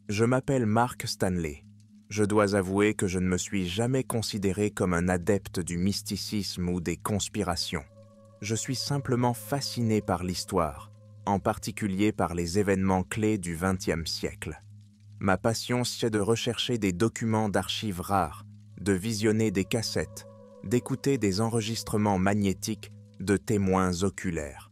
Je m'appelle Mark Stanley. Je dois avouer que je ne me suis jamais considéré comme un adepte du mysticisme ou des conspirations. Je suis simplement fasciné par l'histoire, en particulier par les événements clés du XXe siècle. Ma passion, c'est de rechercher des documents d'archives rares, de visionner des cassettes, d'écouter des enregistrements magnétiques de témoins oculaires.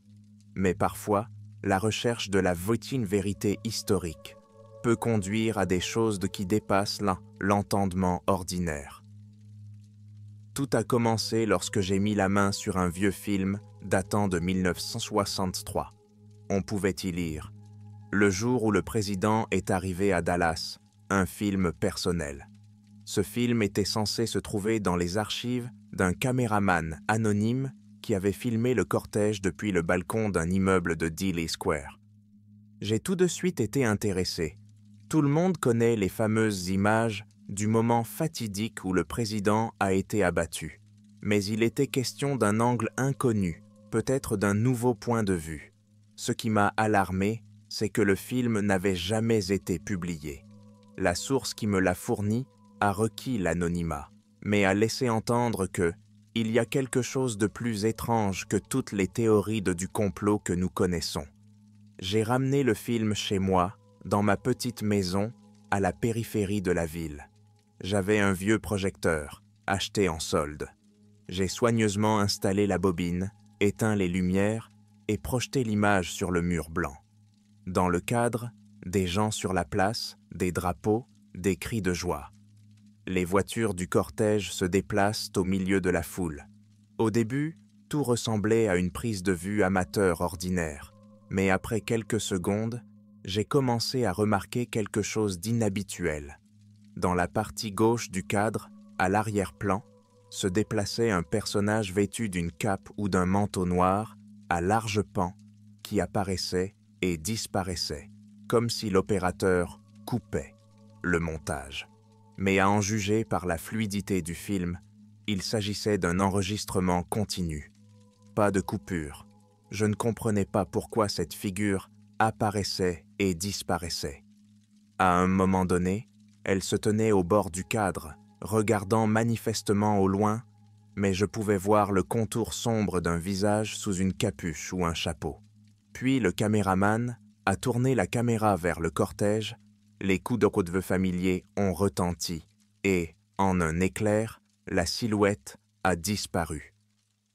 Mais parfois, la recherche de la vérité historique peut conduire à des choses qui dépassent l'entendement ordinaire. Tout a commencé lorsque j'ai mis la main sur un vieux film datant de 1963. On pouvait y lire « Le jour où le président est arrivé à Dallas », un film personnel. Ce film était censé se trouver dans les archives d'un caméraman anonyme qui avait filmé le cortège depuis le balcon d'un immeuble de Dealey Square. J'ai tout de suite été intéressé. Tout le monde connaît les fameuses images du moment fatidique où le président a été abattu. Mais il était question d'un angle inconnu, peut-être d'un nouveau point de vue. Ce qui m'a alarmé, c'est que le film n'avait jamais été publié. La source qui me l'a fourni a requis l'anonymat, mais a laissé entendre que il y a quelque chose de plus étrange que toutes les théories du complot que nous connaissons. J'ai ramené le film chez moi, dans ma petite maison, à la périphérie de la ville. J'avais un vieux projecteur, acheté en solde. J'ai soigneusement installé la bobine, éteint les lumières et projeté l'image sur le mur blanc. Dans le cadre, des gens sur la place, des drapeaux, des cris de joie. Les voitures du cortège se déplacent au milieu de la foule. Au début, tout ressemblait à une prise de vue amateur ordinaire, mais après quelques secondes, j'ai commencé à remarquer quelque chose d'inhabituel. Dans la partie gauche du cadre, à l'arrière-plan, se déplaçait un personnage vêtu d'une cape ou d'un manteau noir, à larges pans, qui apparaissait et disparaissait, comme si l'opérateur coupait le montage. Mais à en juger par la fluidité du film, il s'agissait d'un enregistrement continu. Pas de coupure. Je ne comprenais pas pourquoi cette figure apparaissait et disparaissait. À un moment donné, elle se tenait au bord du cadre, regardant manifestement au loin, mais je pouvais voir le contour sombre d'un visage sous une capuche ou un chapeau. Puis le caméraman a tourné la caméra vers le cortège, les coups de coup-de-feu familiers ont retenti et, en un éclair, la silhouette a disparu.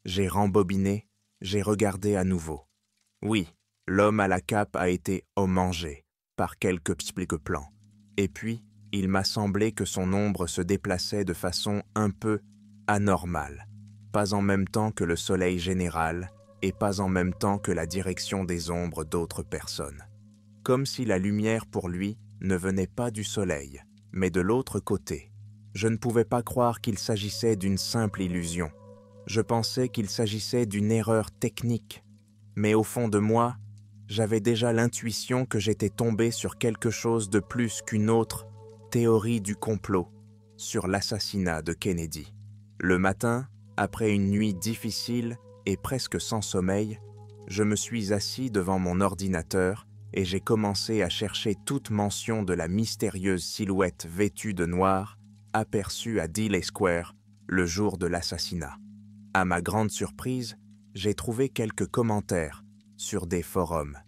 J'ai rembobiné, j'ai regardé à nouveau. Oui, l'homme à la cape a été mangé par quelques plans. Et puis, il m'a semblé que son ombre se déplaçait de façon un peu anormale, pas en même temps que le soleil général et pas en même temps que la direction des ombres d'autres personnes. Comme si la lumière pour lui ne venait pas du soleil, mais de l'autre côté. Je ne pouvais pas croire qu'il s'agissait d'une simple illusion. Je pensais qu'il s'agissait d'une erreur technique. Mais au fond de moi, j'avais déjà l'intuition que j'étais tombé sur quelque chose de plus qu'une autre théorie du complot sur l'assassinat de Kennedy. Le matin, après une nuit difficile et presque sans sommeil, je me suis assis devant mon ordinateur et j'ai commencé à chercher toute mention de la mystérieuse silhouette vêtue de noir aperçue à Dealey Square le jour de l'assassinat. À ma grande surprise, j'ai trouvé quelques commentaires sur des forums.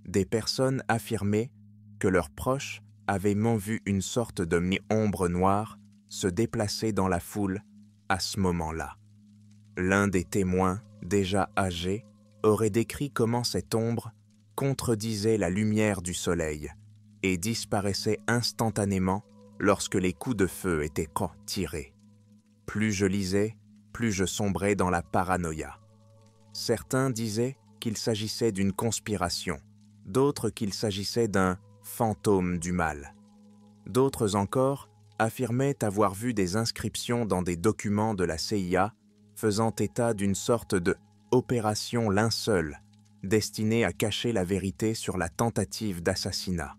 Des personnes affirmaient que leurs proches avaient vu une sorte de ombre noire se déplacer dans la foule à ce moment-là. L'un des témoins, déjà âgé, aurait décrit comment cette ombre contredisait la lumière du soleil et disparaissait instantanément lorsque les coups de feu étaient tirés. Plus je lisais, plus je sombrais dans la paranoïa. Certains disaient qu'il s'agissait d'une conspiration, d'autres qu'il s'agissait d'un fantôme du mal. D'autres encore affirmaient avoir vu des inscriptions dans des documents de la CIA faisant état d'une sorte de « opération linceul » destinée à cacher la vérité sur la tentative d'assassinat.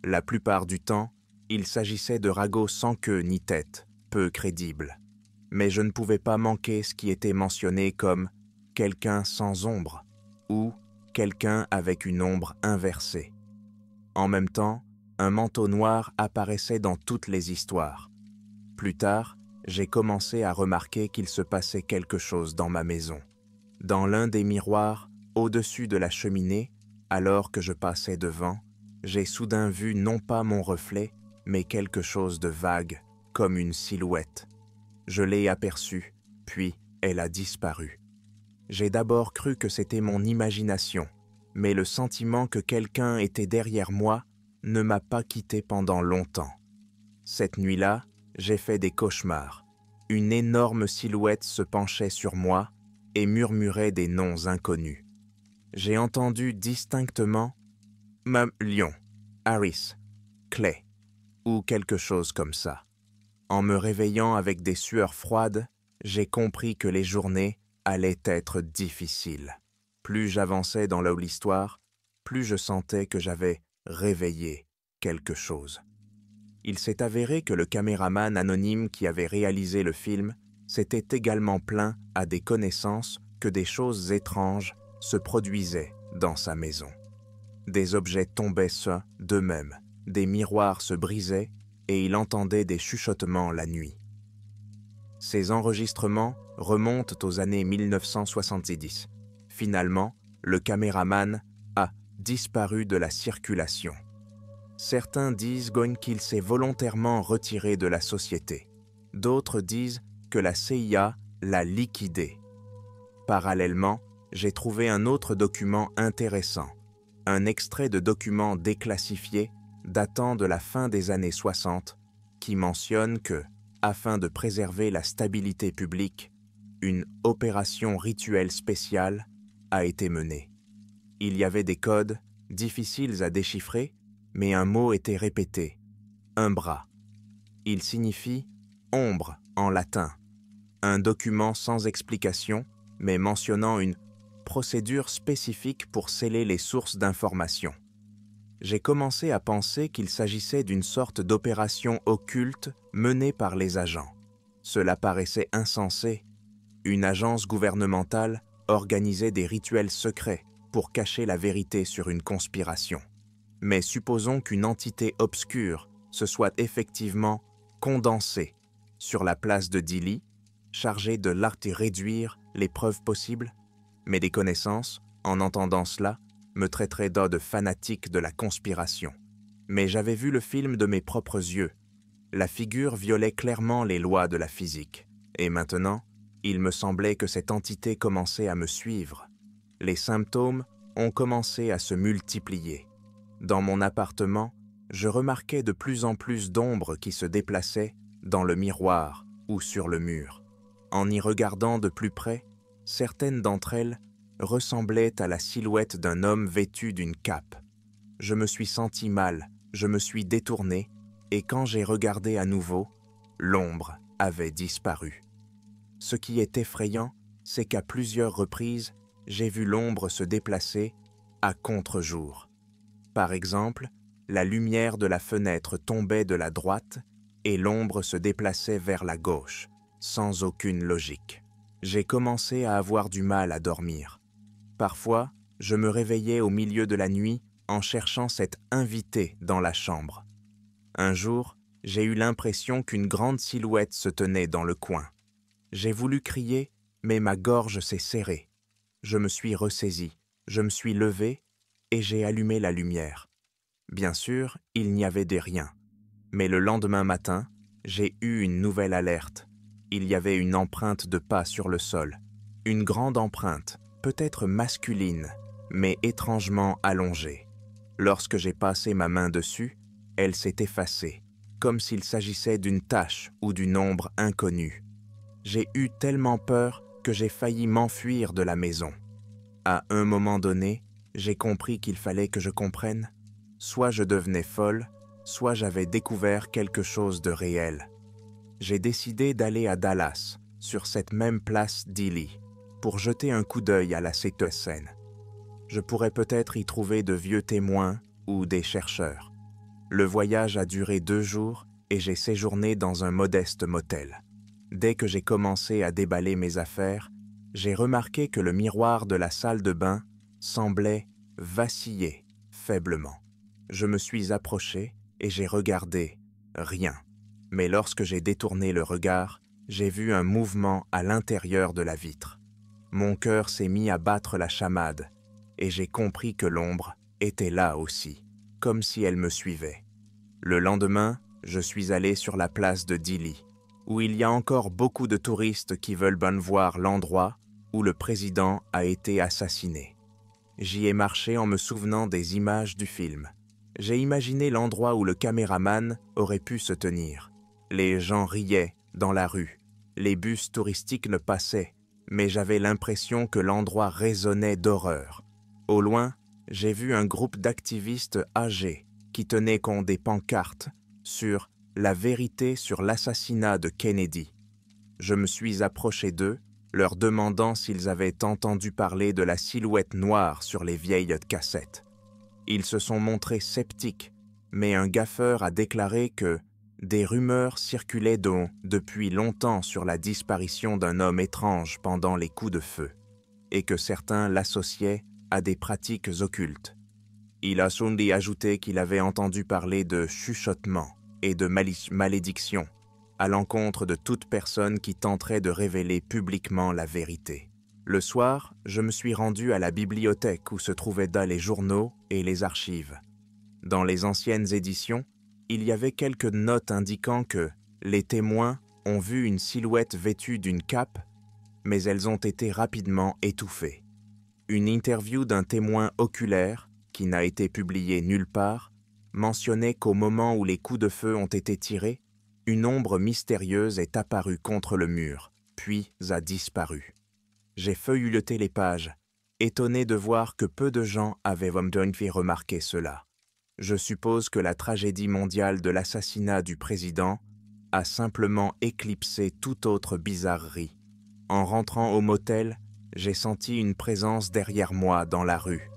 La plupart du temps, il s'agissait de ragots sans queue ni tête, peu crédibles. Mais je ne pouvais pas manquer ce qui était mentionné comme « quelqu'un sans ombre » ou « quelqu'un avec une ombre inversée ». En même temps, un manteau noir apparaissait dans toutes les histoires. Plus tard, j'ai commencé à remarquer qu'il se passait quelque chose dans ma maison. Dans l'un des miroirs, au-dessus de la cheminée, alors que je passais devant, j'ai soudain vu non pas mon reflet, mais quelque chose de vague, comme une silhouette. Je l'ai aperçue, puis elle a disparu. J'ai d'abord cru que c'était mon imagination, mais le sentiment que quelqu'un était derrière moi ne m'a pas quitté pendant longtemps. Cette nuit-là, j'ai fait des cauchemars. Une énorme silhouette se penchait sur moi et murmurait des noms inconnus. J'ai entendu distinctement « Lion, Harris, Clay » ou quelque chose comme ça. En me réveillant avec des sueurs froides, j'ai compris que les journées allaient être difficiles. Plus j'avançais dans l'histoire, plus je sentais que j'avais réveillé quelque chose. Il s'est avéré que le caméraman anonyme qui avait réalisé le film s'était également plaint à des connaissances que des choses étranges se produisaient dans sa maison. Des objets tombaient d'eux-mêmes, des miroirs se brisaient et il entendait des chuchotements la nuit. Ces enregistrements remontent aux années 1970. Finalement, le caméraman a disparu de la circulation. Certains disent qu'il s'est volontairement retiré de la société. D'autres disent que la CIA l'a liquidé. Parallèlement, j'ai trouvé un autre document intéressant, un extrait de document déclassifié datant de la fin des années 60 qui mentionne que, afin de préserver la stabilité publique, une opération rituelle spéciale a été menée. Il y avait des codes difficiles à déchiffrer, mais un mot était répété, umbra. Il signifie ombre en latin, un document sans explication, mais mentionnant une procédure spécifique pour sceller les sources d'informations. J'ai commencé à penser qu'il s'agissait d'une sorte d'opération occulte menée par les agents. Cela paraissait insensé. Une agence gouvernementale organisait des rituels secrets pour cacher la vérité sur une conspiration. Mais supposons qu'une entité obscure se soit effectivement condensée sur la place de Dili, chargée de réduire les preuves possibles. Mais des connaissances, en entendant cela, me traiteraient de fanatique de la conspiration. Mais j'avais vu le film de mes propres yeux. La figure violait clairement les lois de la physique. Et maintenant, il me semblait que cette entité commençait à me suivre. Les symptômes ont commencé à se multiplier. Dans mon appartement, je remarquais de plus en plus d'ombres qui se déplaçaient dans le miroir ou sur le mur. En y regardant de plus près, certaines d'entre elles ressemblaient à la silhouette d'un homme vêtu d'une cape. Je me suis senti mal, je me suis détourné, et quand j'ai regardé à nouveau, l'ombre avait disparu. Ce qui est effrayant, c'est qu'à plusieurs reprises, j'ai vu l'ombre se déplacer à contre-jour. Par exemple, la lumière de la fenêtre tombait de la droite et l'ombre se déplaçait vers la gauche, sans aucune logique. J'ai commencé à avoir du mal à dormir. Parfois, je me réveillais au milieu de la nuit en cherchant cet invité dans la chambre. Un jour, j'ai eu l'impression qu'une grande silhouette se tenait dans le coin. J'ai voulu crier, mais ma gorge s'est serrée. Je me suis ressaisi, je me suis levé et j'ai allumé la lumière. Bien sûr, il n'y avait de rien. Mais le lendemain matin, j'ai eu une nouvelle alerte. Il y avait une empreinte de pas sur le sol. Une grande empreinte, peut-être masculine, mais étrangement allongée. Lorsque j'ai passé ma main dessus, elle s'est effacée, comme s'il s'agissait d'une tache ou d'une ombre inconnue. J'ai eu tellement peur que j'ai failli m'enfuir de la maison. À un moment donné, j'ai compris qu'il fallait que je comprenne. Soit je devenais folle, soit j'avais découvert quelque chose de réel. J'ai décidé d'aller à Dallas, sur cette même place d'Ily, pour jeter un coup d'œil à la scène. Je pourrais peut-être y trouver de vieux témoins ou des chercheurs. Le voyage a duré 2 jours et j'ai séjourné dans un modeste motel. Dès que j'ai commencé à déballer mes affaires, j'ai remarqué que le miroir de la salle de bain semblait vaciller faiblement. Je me suis approché et j'ai regardé, rien. Mais lorsque j'ai détourné le regard, j'ai vu un mouvement à l'intérieur de la vitre. Mon cœur s'est mis à battre la chamade, et j'ai compris que l'ombre était là aussi, comme si elle me suivait. Le lendemain, je suis allé sur la place de Dili, où il y a encore beaucoup de touristes qui veulent bien voir l'endroit où le président a été assassiné. J'y ai marché en me souvenant des images du film. J'ai imaginé l'endroit où le caméraman aurait pu se tenir. Les gens riaient dans la rue. Les bus touristiques ne passaient, mais j'avais l'impression que l'endroit résonnait d'horreur. Au loin, j'ai vu un groupe d'activistes âgés qui tenaient compte des pancartes sur la vérité sur l'assassinat de Kennedy. Je me suis approché d'eux, leur demandant s'ils avaient entendu parler de la silhouette noire sur les vieilles cassettes. Ils se sont montrés sceptiques, mais un gaffeur a déclaré que des rumeurs circulaient depuis longtemps sur la disparition d'un homme étrange pendant les coups de feu, et que certains l'associaient à des pratiques occultes. Il a aussi ajouté qu'il avait entendu parler de chuchotements et de malédictions à l'encontre de toute personne qui tenterait de révéler publiquement la vérité. Le soir, je me suis rendu à la bibliothèque où se trouvaient les journaux et les archives. Dans les anciennes éditions, il y avait quelques notes indiquant que les témoins ont vu une silhouette vêtue d'une cape, mais elles ont été rapidement étouffées. Une interview d'un témoin oculaire, qui n'a été publiée nulle part, mentionnait qu'au moment où les coups de feu ont été tirés, une ombre mystérieuse est apparue contre le mur, puis a disparu. J'ai feuilleté les pages, étonné de voir que peu de gens avaient remarqué cela. Je suppose que la tragédie mondiale de l'assassinat du président a simplement éclipsé toute autre bizarrerie. En rentrant au motel, j'ai senti une présence derrière moi dans la rue.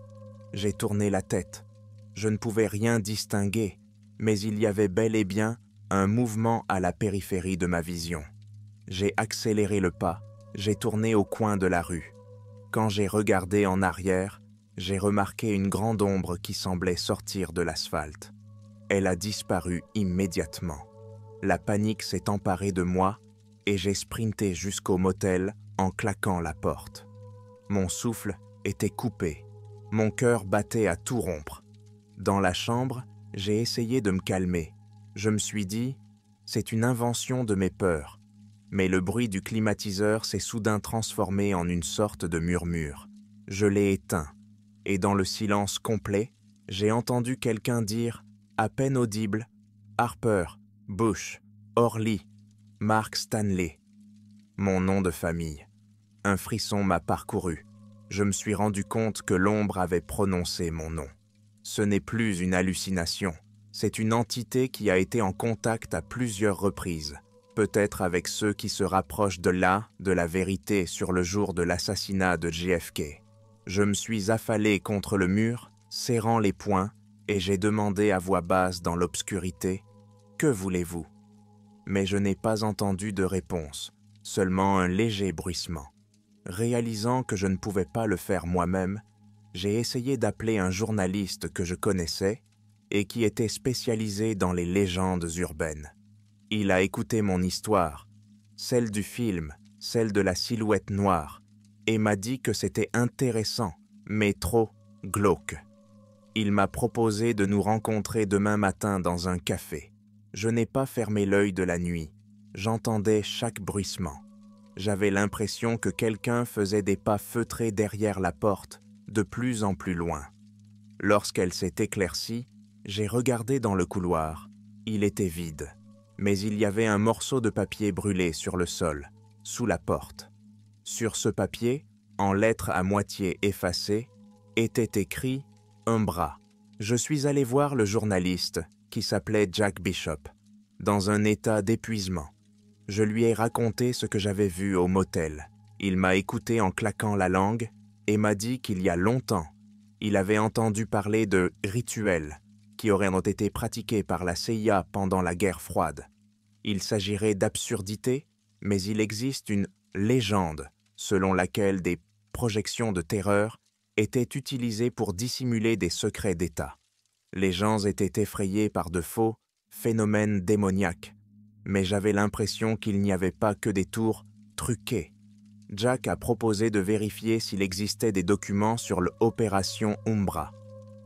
J'ai tourné la tête. Je ne pouvais rien distinguer, mais il y avait bel et bien un mouvement à la périphérie de ma vision. J'ai accéléré le pas, j'ai tourné au coin de la rue. Quand j'ai regardé en arrière, j'ai remarqué une grande ombre qui semblait sortir de l'asphalte. Elle a disparu immédiatement. La panique s'est emparée de moi et j'ai sprinté jusqu'au motel en claquant la porte. Mon souffle était coupé. Mon cœur battait à tout rompre. Dans la chambre, j'ai essayé de me calmer. Je me suis dit, c'est une invention de mes peurs. Mais le bruit du climatiseur s'est soudain transformé en une sorte de murmure. Je l'ai éteint. Et dans le silence complet, j'ai entendu quelqu'un dire, à peine audible, « Harper, Bush, Orly, Mark Stanley ». Mon nom de famille. Un frisson m'a parcouru. Je me suis rendu compte que l'ombre avait prononcé mon nom. Ce n'est plus une hallucination. C'est une entité qui a été en contact à plusieurs reprises, peut-être avec ceux qui se rapprochent de la vérité sur le jour de l'assassinat de JFK. Je me suis affalé contre le mur, serrant les poings, et j'ai demandé à voix basse dans l'obscurité « Que voulez-vous » Mais je n'ai pas entendu de réponse, seulement un léger bruissement. Réalisant que je ne pouvais pas le faire moi-même, j'ai essayé d'appeler un journaliste que je connaissais et qui était spécialisé dans les légendes urbaines. Il a écouté mon histoire, celle du film, celle de la silhouette noire, et m'a dit que c'était intéressant, mais trop glauque. Il m'a proposé de nous rencontrer demain matin dans un café. Je n'ai pas fermé l'œil de la nuit. J'entendais chaque bruissement. J'avais l'impression que quelqu'un faisait des pas feutrés derrière la porte, de plus en plus loin. Lorsqu'elle s'est éclaircie, j'ai regardé dans le couloir. Il était vide, mais il y avait un morceau de papier brûlé sur le sol, sous la porte. Sur ce papier, en lettres à moitié effacées, était écrit « Umbra ». Je suis allé voir le journaliste, qui s'appelait Jack Bishop, dans un état d'épuisement. Je lui ai raconté ce que j'avais vu au motel. Il m'a écouté en claquant la langue et m'a dit qu'il y a longtemps, il avait entendu parler de rituels qui auraient été pratiqués par la CIA pendant la guerre froide. Il s'agirait d'absurdités, mais il existe une légende selon laquelle des projections de terreur étaient utilisées pour dissimuler des secrets d'État. Les gens étaient effrayés par de faux phénomènes démoniaques, mais j'avais l'impression qu'il n'y avait pas que des tours truquées. Jack a proposé de vérifier s'il existait des documents sur l'opération Umbra.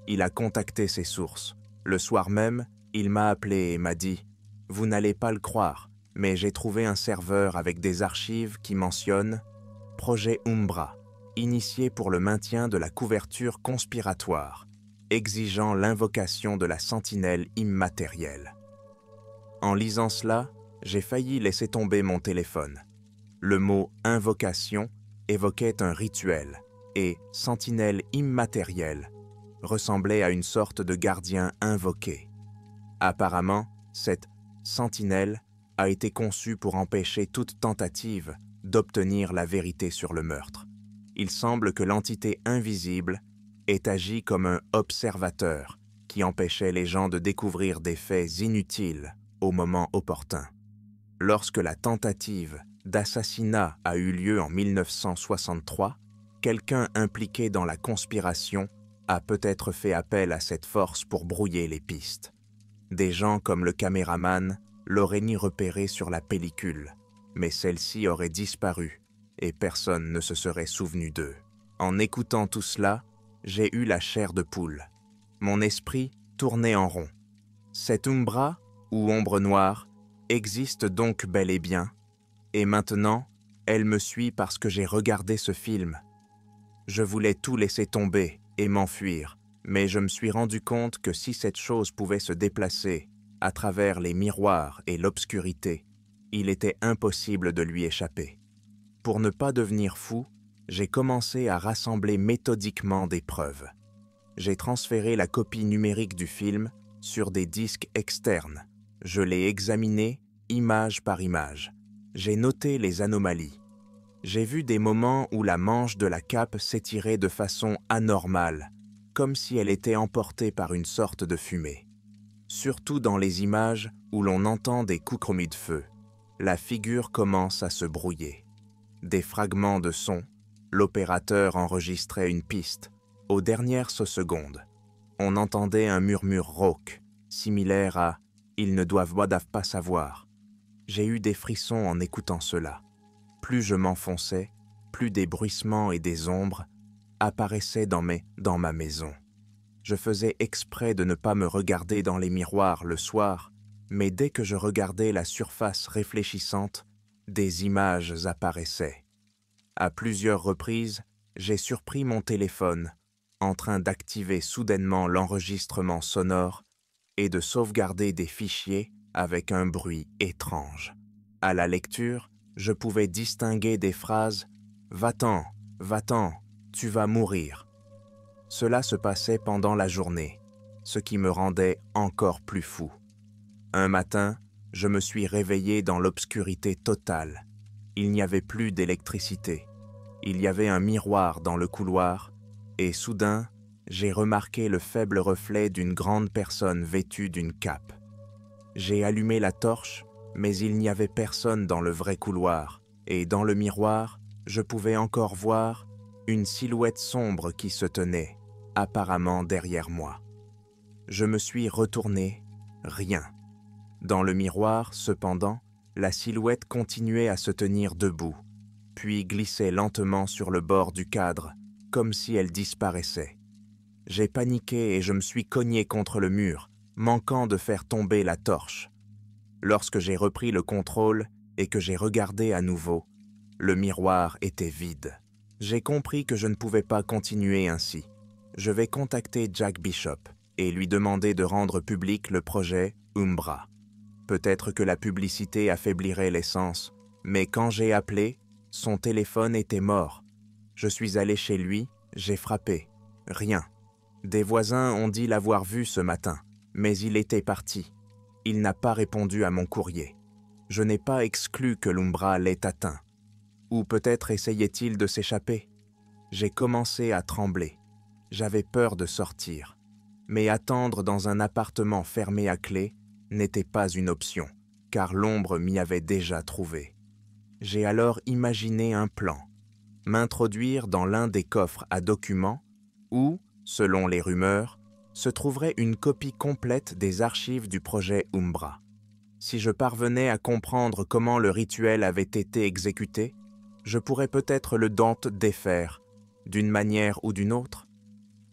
Il a contacté ses sources. Le soir même, il m'a appelé et m'a dit « Vous n'allez pas le croire, mais j'ai trouvé un serveur avec des archives qui mentionnent « Projet Umbra, initié pour le maintien de la couverture conspiratoire, exigeant l'invocation de la sentinelle immatérielle. » En lisant cela, j'ai failli laisser tomber mon téléphone. Le mot « invocation » évoquait un rituel et « sentinelle immatérielle » ressemblait à une sorte de gardien invoqué. Apparemment, cette « sentinelle » a été conçue pour empêcher toute tentative d'obtenir la vérité sur le meurtre. Il semble que l'entité invisible ait agi comme un observateur qui empêchait les gens de découvrir des faits inutiles au moment opportun. Lorsque la tentative d'assassinat a eu lieu en 1963, quelqu'un impliqué dans la conspiration a peut-être fait appel à cette force pour brouiller les pistes. Des gens comme le caméraman l'auraient ni repéré sur la pellicule, mais celle-ci aurait disparu et personne ne se serait souvenu d'eux. En écoutant tout cela, j'ai eu la chair de poule. Mon esprit tournait en rond. Cette Umbra, ou ombre noire, existe donc bel et bien, et maintenant, elle me suit parce que j'ai regardé ce film. Je voulais tout laisser tomber et m'enfuir, mais je me suis rendu compte que si cette chose pouvait se déplacer à travers les miroirs et l'obscurité, il était impossible de lui échapper. Pour ne pas devenir fou, j'ai commencé à rassembler méthodiquement des preuves. J'ai transféré la copie numérique du film sur des disques externes. Je l'ai examiné image par image. J'ai noté les anomalies. J'ai vu des moments où la manche de la cape s'étirait de façon anormale, comme si elle était emportée par une sorte de fumée. Surtout dans les images où l'on entend des coups de feu, la figure commence à se brouiller. Des fragments de son, l'opérateur enregistrait une piste. Aux dernières secondes, on entendait un murmure rauque, similaire à « ils ne doivent pas savoir ». J'ai eu des frissons en écoutant cela. Plus je m'enfonçais, plus des bruissements et des ombres apparaissaient dans ma maison. Je faisais exprès de ne pas me regarder dans les miroirs le soir, mais dès que je regardais la surface réfléchissante, des images apparaissaient. À plusieurs reprises, j'ai surpris mon téléphone, en train d'activer soudainement l'enregistrement sonore et de sauvegarder des fichiers avec un bruit étrange. À la lecture, je pouvais distinguer des phrases « Va-t'en, va-t'en, tu vas mourir ». Cela se passait pendant la journée, ce qui me rendait encore plus fou. Un matin, je me suis réveillé dans l'obscurité totale. Il n'y avait plus d'électricité. Il y avait un miroir dans le couloir et soudain, j'ai remarqué le faible reflet d'une grande personne vêtue d'une cape. J'ai allumé la torche, mais il n'y avait personne dans le vrai couloir, et dans le miroir, je pouvais encore voir une silhouette sombre qui se tenait, apparemment derrière moi. Je me suis retourné, rien. Dans le miroir, cependant, la silhouette continuait à se tenir debout, puis glissait lentement sur le bord du cadre, comme si elle disparaissait. J'ai paniqué et je me suis cogné contre le mur, manquant de faire tomber la torche. Lorsque j'ai repris le contrôle et que j'ai regardé à nouveau, le miroir était vide. J'ai compris que je ne pouvais pas continuer ainsi. Je vais contacter Jack Bishop et lui demander de rendre public le projet Umbra. Peut-être que la publicité affaiblirait l'essence, mais quand j'ai appelé, son téléphone était mort. Je suis allé chez lui, j'ai frappé. Rien. Des voisins ont dit l'avoir vu ce matin, mais il était parti. Il n'a pas répondu à mon courrier. Je n'ai pas exclu que l'Umbra l'ait atteint. Ou peut-être essayait-il de s'échapper. J'ai commencé à trembler. J'avais peur de sortir. Mais attendre dans un appartement fermé à clé n'était pas une option, car l'ombre m'y avait déjà trouvé. J'ai alors imaginé un plan. M'introduire dans l'un des coffres à documents où, selon les rumeurs, se trouverait une copie complète des archives du projet Umbra. Si je parvenais à comprendre comment le rituel avait été exécuté, je pourrais peut-être le défaire, d'une manière ou d'une autre.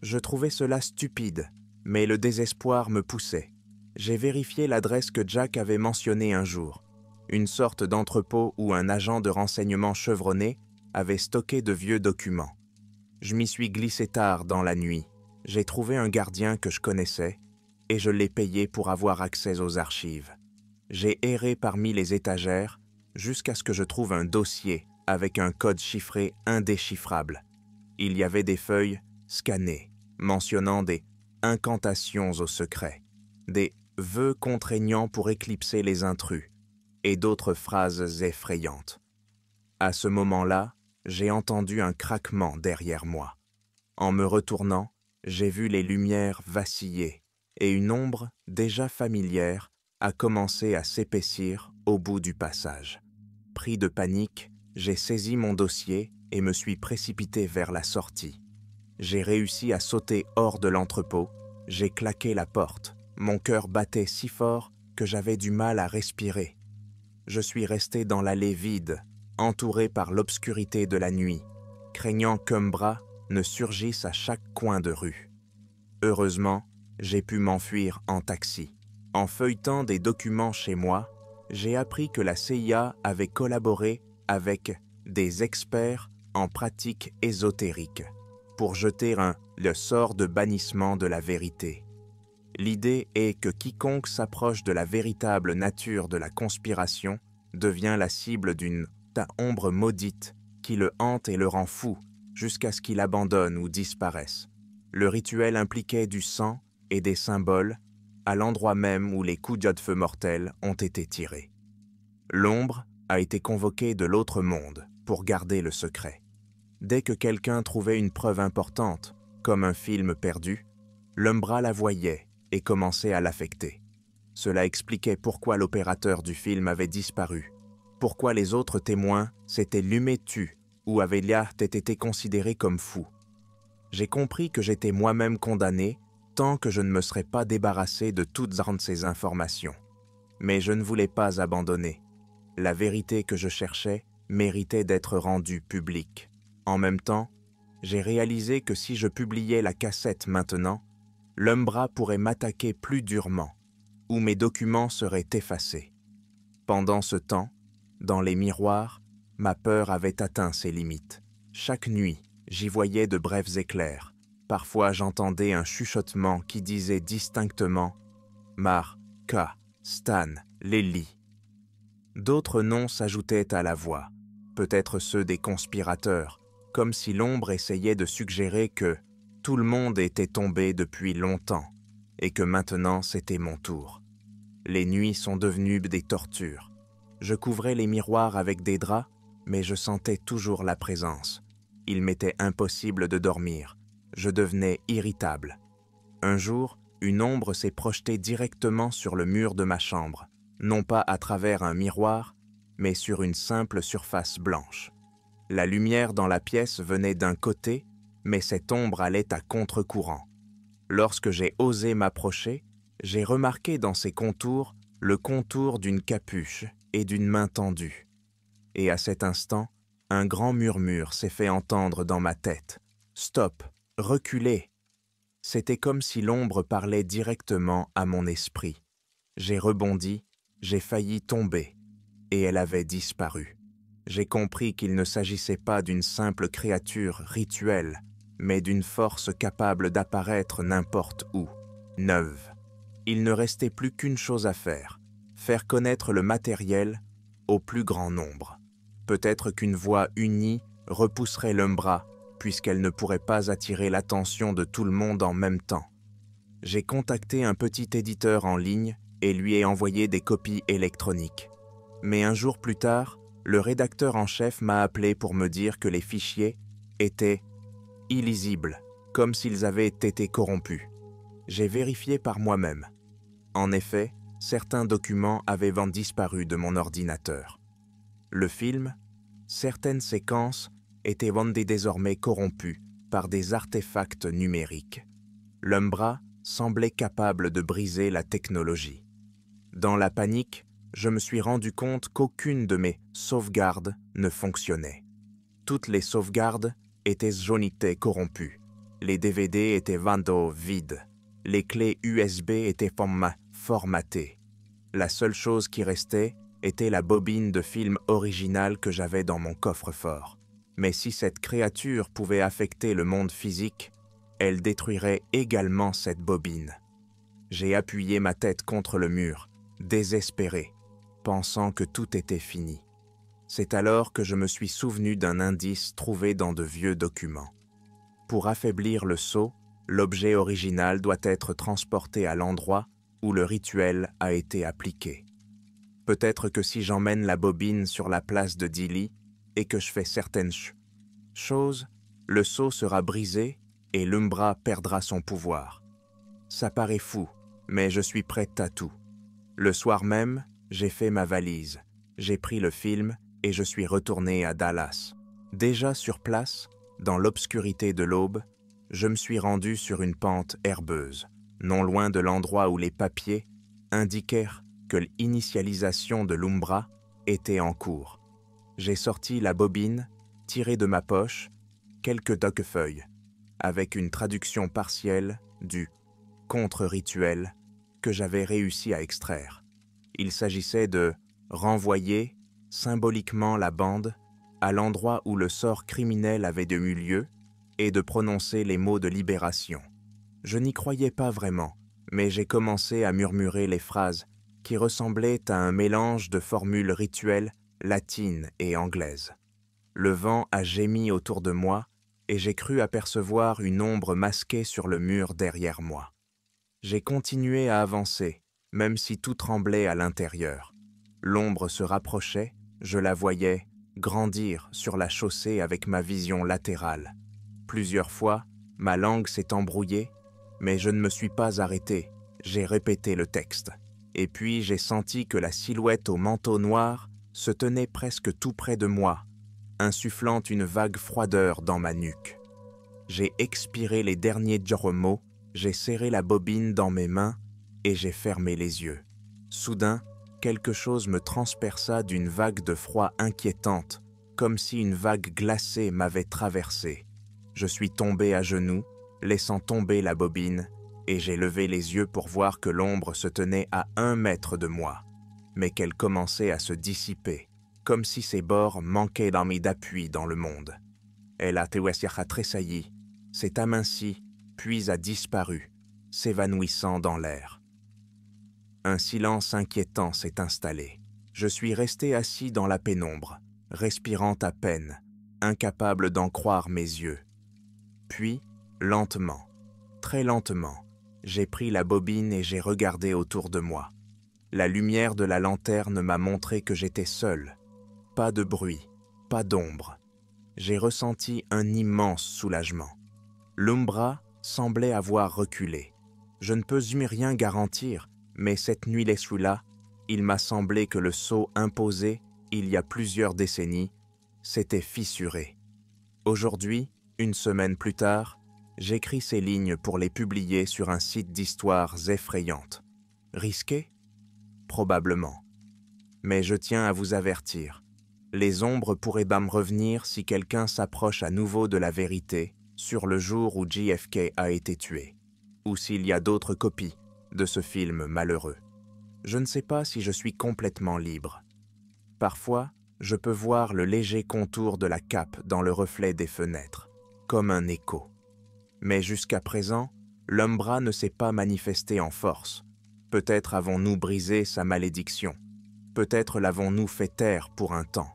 Je trouvais cela stupide, mais le désespoir me poussait. J'ai vérifié l'adresse que Jack avait mentionnée un jour, une sorte d'entrepôt où un agent de renseignement chevronné avait stocké de vieux documents. Je m'y suis glissé tard dans la nuit. J'ai trouvé un gardien que je connaissais et je l'ai payé pour avoir accès aux archives. J'ai erré parmi les étagères jusqu'à ce que je trouve un dossier avec un code chiffré indéchiffrable. Il y avait des feuilles scannées mentionnant des incantations au secret, des vœux contraignants pour éclipser les intrus et d'autres phrases effrayantes. À ce moment-là, j'ai entendu un craquement derrière moi. En me retournant, j'ai vu les lumières vaciller et une ombre déjà familière a commencé à s'épaissir au bout du passage. Pris de panique, j'ai saisi mon dossier et me suis précipité vers la sortie. J'ai réussi à sauter hors de l'entrepôt, j'ai claqué la porte. Mon cœur battait si fort que j'avais du mal à respirer. Je suis resté dans l'allée vide, entouré par l'obscurité de la nuit, craignant qu'Umbra ne surgisse à chaque coin de rue. Heureusement, j'ai pu m'enfuir en taxi. En feuilletant des documents chez moi, j'ai appris que la CIA avait collaboré avec des experts en pratiques ésotériques pour jeter le sort de bannissement de la vérité. L'idée est que quiconque s'approche de la véritable nature de la conspiration devient la cible d'une ombre maudite qui le hante et le rend fou jusqu'à ce qu'il abandonne ou disparaisse. Le rituel impliquait du sang et des symboles à l'endroit même où les coups de feu mortels ont été tirés. L'ombre a été convoquée de l'autre monde pour garder le secret. Dès que quelqu'un trouvait une preuve importante, comme un film perdu, l'Umbra la voyait et commençait à l'affecter. Cela expliquait pourquoi l'opérateur du film avait disparu, pourquoi les autres témoins s'étaient lumés tu ou avaient été considérés comme fous. J'ai compris que j'étais moi-même condamné tant que je ne me serais pas débarrassé de toutes ces informations. Mais je ne voulais pas abandonner. La vérité que je cherchais méritait d'être rendue publique. En même temps, j'ai réalisé que si je publiais la cassette maintenant, l'Umbra pourrait m'attaquer plus durement, ou mes documents seraient effacés. Pendant ce temps, dans les miroirs, ma peur avait atteint ses limites. Chaque nuit, j'y voyais de brefs éclairs. Parfois, j'entendais un chuchotement qui disait distinctement « Mar, Ka, Stan, Lely ». D'autres noms s'ajoutaient à la voix, peut-être ceux des conspirateurs, comme si l'ombre essayait de suggérer que tout le monde était tombé depuis longtemps et que maintenant c'était mon tour. Les nuits sont devenues des tortures. Je couvrais les miroirs avec des draps, mais je sentais toujours la présence. Il m'était impossible de dormir. Je devenais irritable. Un jour, une ombre s'est projetée directement sur le mur de ma chambre, non pas à travers un miroir, mais sur une simple surface blanche. La lumière dans la pièce venait d'un côté, mais cette ombre allait à contre-courant. Lorsque j'ai osé m'approcher, j'ai remarqué dans ses contours le contour d'une capuche et d'une main tendue. Et à cet instant, un grand murmure s'est fait entendre dans ma tête. « Stop, reculez !» C'était comme si l'ombre parlait directement à mon esprit. J'ai rebondi, j'ai failli tomber, et elle avait disparu. J'ai compris qu'il ne s'agissait pas d'une simple créature rituelle, mais d'une force capable d'apparaître n'importe où, neuve. Il ne restait plus qu'une chose à faire connaître le matériel au plus grand nombre. Peut-être qu'une voix unie repousserait l'Umbra, puisqu'elle ne pourrait pas attirer l'attention de tout le monde en même temps. J'ai contacté un petit éditeur en ligne et lui ai envoyé des copies électroniques. Mais un jour plus tard, le rédacteur en chef m'a appelé pour me dire que les fichiers étaient illisibles, comme s'ils avaient été corrompus. J'ai vérifié par moi-même. En effet, certains documents avaient disparu de mon ordinateur. Le film, certaines séquences étaient désormais corrompues par des artefacts numériques. L'Umbra semblait capable de briser la technologie. Dans la panique, je me suis rendu compte qu'aucune de mes sauvegardes ne fonctionnait. Toutes les sauvegardes étaient zjonité corrompues. Les DVD étaient vando vides. Les clés USB étaient formatées. La seule chose qui restait était la bobine de film original que j'avais dans mon coffre-fort. Mais si cette créature pouvait affecter le monde physique, elle détruirait également cette bobine. J'ai appuyé ma tête contre le mur, désespéré, pensant que tout était fini. C'est alors que je me suis souvenu d'un indice trouvé dans de vieux documents. Pour affaiblir le sceau, l'objet original doit être transporté à l'endroit où le rituel a été appliqué. Peut-être que si j'emmène la bobine sur la place de Dili et que je fais certaines choses, le sceau sera brisé et l'Umbra perdra son pouvoir. Ça paraît fou, mais je suis prête à tout. Le soir même, j'ai fait ma valise, j'ai pris le film et je suis retourné à Dallas. Déjà sur place, dans l'obscurité de l'aube, je me suis rendu sur une pente herbeuse, non loin de l'endroit où les papiers indiquèrent que l'initialisation de l'Umbra était en cours. J'ai sorti la bobine, tiré de ma poche, quelques docfeuilles, avec une traduction partielle du contre-rituel que j'avais réussi à extraire. Il s'agissait de renvoyer symboliquement la bande à l'endroit où le sort criminel avait eu lieu et de prononcer les mots de libération. Je n'y croyais pas vraiment, mais j'ai commencé à murmurer les phrases qui ressemblaient à un mélange de formules rituelles latines et anglaises. Le vent a gémi autour de moi et j'ai cru apercevoir une ombre masquée sur le mur derrière moi. J'ai continué à avancer, même si tout tremblait à l'intérieur. L'ombre se rapprochait, je la voyais grandir sur la chaussée avec ma vision latérale. Plusieurs fois, ma langue s'est embrouillée, mais je ne me suis pas arrêté, j'ai répété le texte. Et puis j'ai senti que la silhouette au manteau noir se tenait presque tout près de moi, insufflant une vague froideur dans ma nuque. J'ai expiré les derniers mots, j'ai serré la bobine dans mes mains et j'ai fermé les yeux. Soudain, quelque chose me transperça d'une vague de froid inquiétante, comme si une vague glacée m'avait traversé. Je suis tombé à genoux, laissant tomber la bobine, et j'ai levé les yeux pour voir que l'ombre se tenait à 1 mètre de moi, mais qu'elle commençait à se dissiper, comme si ses bords manquaient d'appui dans le monde. Elle a tressailli, s'est amincie, puis a disparu, s'évanouissant dans l'air. Un silence inquiétant s'est installé. Je suis resté assis dans la pénombre, respirant à peine, incapable d'en croire mes yeux. Puis, lentement, très lentement, j'ai pris la bobine et j'ai regardé autour de moi. La lumière de la lanterne m'a montré que j'étais seul. Pas de bruit, pas d'ombre. J'ai ressenti un immense soulagement. L'Umbra semblait avoir reculé. Je ne peux rien garantir, mais cette nuit-là, il m'a semblé que le sceau imposé, il y a plusieurs décennies, s'était fissuré. Aujourd'hui, 1 semaine plus tard, j'écris ces lignes pour les publier sur un site d'histoires effrayantes. Risqué ? Probablement. Mais je tiens à vous avertir. Les ombres pourraient me revenir si quelqu'un s'approche à nouveau de la vérité sur le jour où JFK a été tué, ou s'il y a d'autres copies de ce film malheureux. Je ne sais pas si je suis complètement libre. Parfois, je peux voir le léger contour de la cape dans le reflet des fenêtres, comme un écho. Mais jusqu'à présent, l'Umbra ne s'est pas manifesté en force. Peut-être avons-nous brisé sa malédiction. Peut-être l'avons-nous fait taire pour un temps.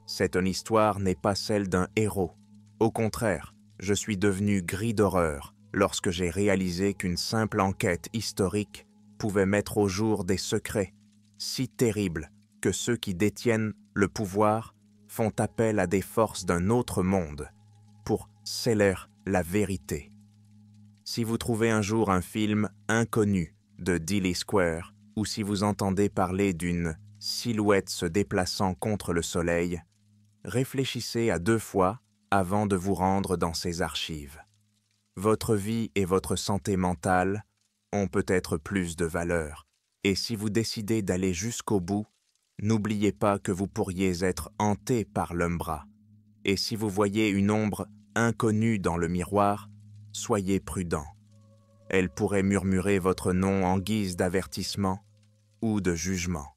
Cette histoire n'est pas celle d'un héros. Au contraire, je suis devenu gris d'horreur lorsque j'ai réalisé qu'une simple enquête historique pouvait mettre au jour des secrets si terribles que ceux qui détiennent le pouvoir font appel à des forces d'un autre monde pour sceller la vérité. Si vous trouvez un jour un film inconnu de Dealey Square ou si vous entendez parler d'une silhouette se déplaçant contre le soleil, réfléchissez à 2 fois avant de vous rendre dans ces archives. Votre vie et votre santé mentale ont peut-être plus de valeur, et si vous décidez d'aller jusqu'au bout, n'oubliez pas que vous pourriez être hanté par l'Umbra. Et si vous voyez une ombre inconnue dans le miroir, soyez prudent. Elle pourrait murmurer votre nom en guise d'avertissement ou de jugement.